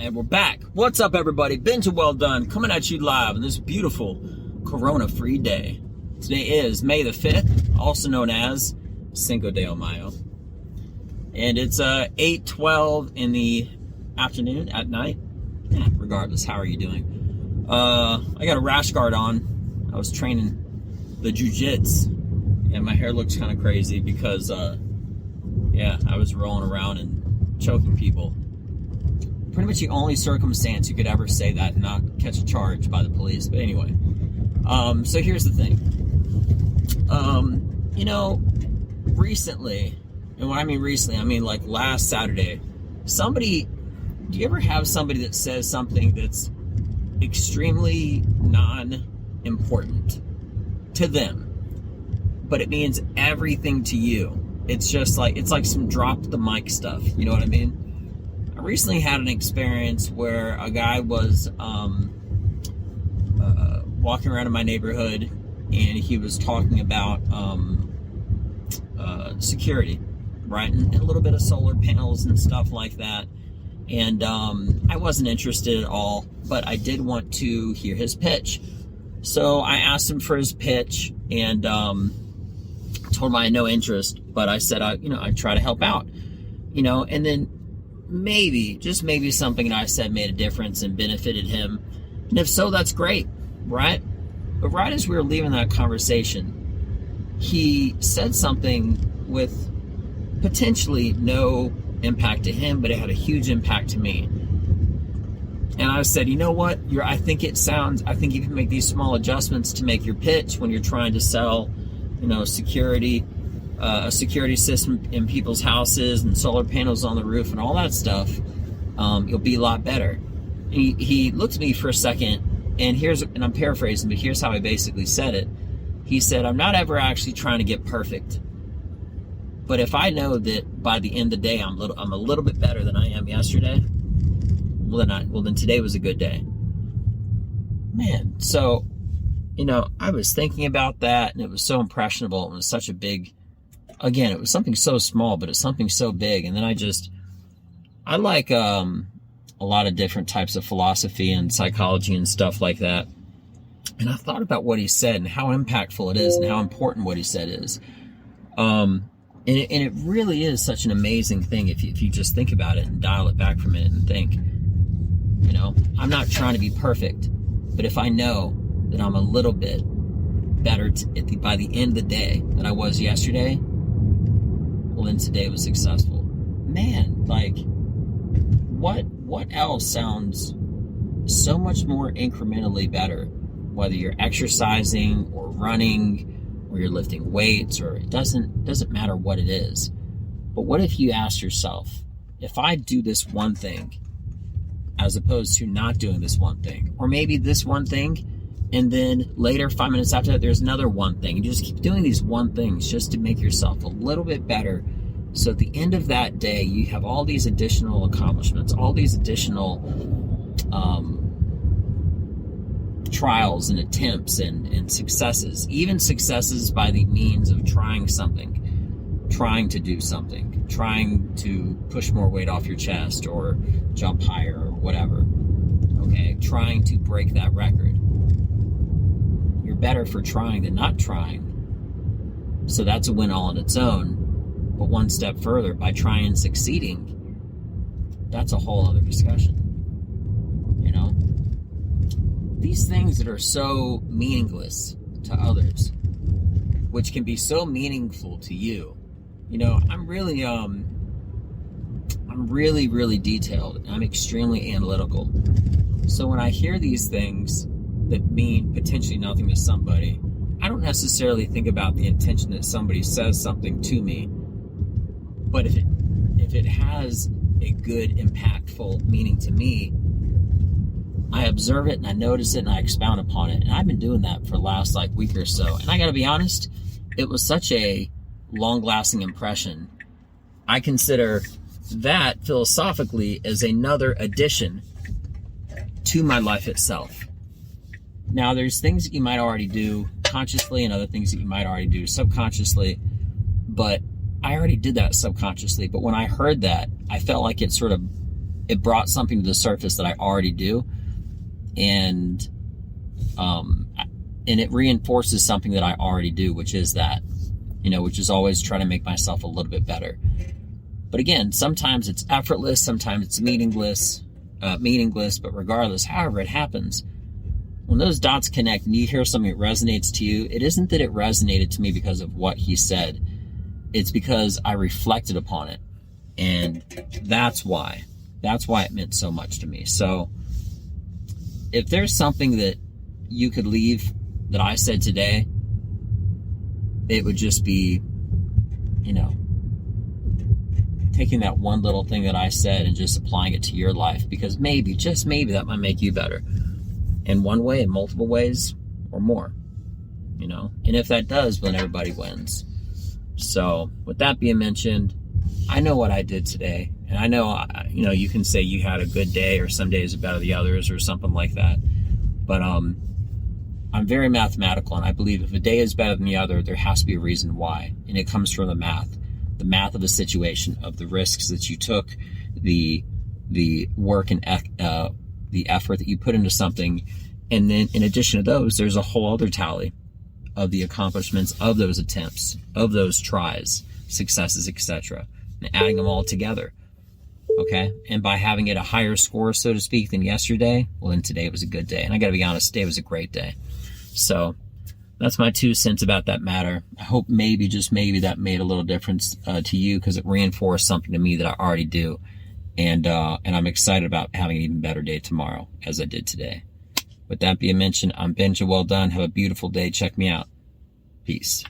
And we're back. What's up, everybody? Benja Welldone coming at you live on this beautiful Corona-free day. Today is May the 5th, also known as Cinco de Mayo. And it's 8:12 in the afternoon, at night. Regardless, how are you doing? I got a rash guard on. I was training the jiu-jitsu, and my hair looks kind of crazy because, I was rolling around and choking people. Pretty much the only circumstance you could ever say that and not catch a charge by the police. But anyway, so here's the thing. Recently, and when I mean recently, I mean like last Saturday, do you ever have somebody that says something that's extremely non-important to them, but it means everything to you? It's just like, it's like some drop the mic stuff. You know what I mean? I recently had an experience where a guy was walking around in my neighborhood, and he was talking about security, right? And a little bit of solar panels and stuff like that. And I wasn't interested at all, but I did want to hear his pitch. So I asked him for his pitch, and told him I had no interest, but I said, I'd try to help out, and then maybe, just maybe something that I said made a difference and benefited him. And if so, that's great, right? But right as we were leaving that conversation, he said something with potentially no impact to him, but it had a huge impact to me. And I said, you know what? I think you can make these small adjustments to make your pitch when you're trying to sell, security, a security system in people's houses and solar panels on the roof and all that stuff. You'll be a lot better. He looked at me for a second, and I'm paraphrasing, but here's how I basically said it. He said, I'm not ever actually trying to get perfect, but if I know that by the end of the day I'm a little bit better than I am yesterday, well then today was a good day. Man, so I was thinking about that, and it was so impressionable. It was such a big, again, it was something so small, but it's something so big. And then I like a lot of different types of philosophy and psychology and stuff like that. And I thought about what he said and how impactful it is and how important what he said is. And it really is such an amazing thing if you just think about it and dial it back for a minute and think, I'm not trying to be perfect, but if I know that I'm a little bit better by the end of the day than I was yesterday, well, then today was successful. Man, like, what else sounds so much more incrementally better? Whether you're exercising or running or you're lifting weights, or it doesn't matter what it is. But what if you ask yourself, if I do this one thing as opposed to not doing this one thing, or maybe this one thing, and then later, 5 minutes after that, there's another one thing. And you just keep doing these one things just to make yourself a little bit better. So at the end of that day, you have all these additional accomplishments, all these additional trials and attempts and successes, even successes by the means of trying something, trying to do something, trying to push more weight off your chest or jump higher or whatever. Okay, trying to break that record. You're better for trying than not trying. So that's a win all on its own. But one step further, by trying and succeeding, that's a whole other discussion. These things that are so meaningless to others, which can be so meaningful to you. I'm really, really detailed. I'm extremely analytical. So when I hear these things that mean potentially nothing to somebody, I don't necessarily think about the intention that somebody says something to me. But if it has a good, impactful meaning to me, I observe it and I notice it and I expound upon it. And I've been doing that for the last week or so. And I got to be honest, it was such a long-lasting impression. I consider that philosophically as another addition to my life itself. Now, there's things that you might already do consciously and other things that you might already do subconsciously, but I already did that subconsciously. But when I heard that, I felt like it sort of it brought something to the surface that I already do, and it reinforces something that I already do, which is that, which is always trying to make myself a little bit better. But again, sometimes it's effortless, sometimes it's meaningless, but regardless, however it happens, when those dots connect and you hear something that resonates to you, it isn't that it resonated to me because of what he said. It's because I reflected upon it. And that's why it meant so much to me. So if there's something that you could leave that I said today, it would just be, taking that one little thing that I said and just applying it to your life, because maybe, just maybe, that might make you better in one way, in multiple ways, or more, and if that does, then everybody wins. So with that being mentioned, I know what I did today, and I know, you can say you had a good day, or some days are better than the others, or something like that, but I'm very mathematical, and I believe if a day is better than the other, there has to be a reason why, and it comes from the math of the situation, of the risks that you took, the work and the effort that you put into something, and then in addition to those, there's a whole other tally of the accomplishments of those attempts, of those tries, successes, etc., and adding them all together. Okay, and by having it a higher score, so to speak, than yesterday, well, then today was a good day, and I got to be honest, today was a great day. So that's my 2 cents about that matter. I hope maybe, just maybe, that made a little difference to you, because it reinforced something to me that I already do. And I'm excited about having an even better day tomorrow, as I did today. With that being mentioned, I'm Benja Welldone. Have a beautiful day. Check me out. Peace.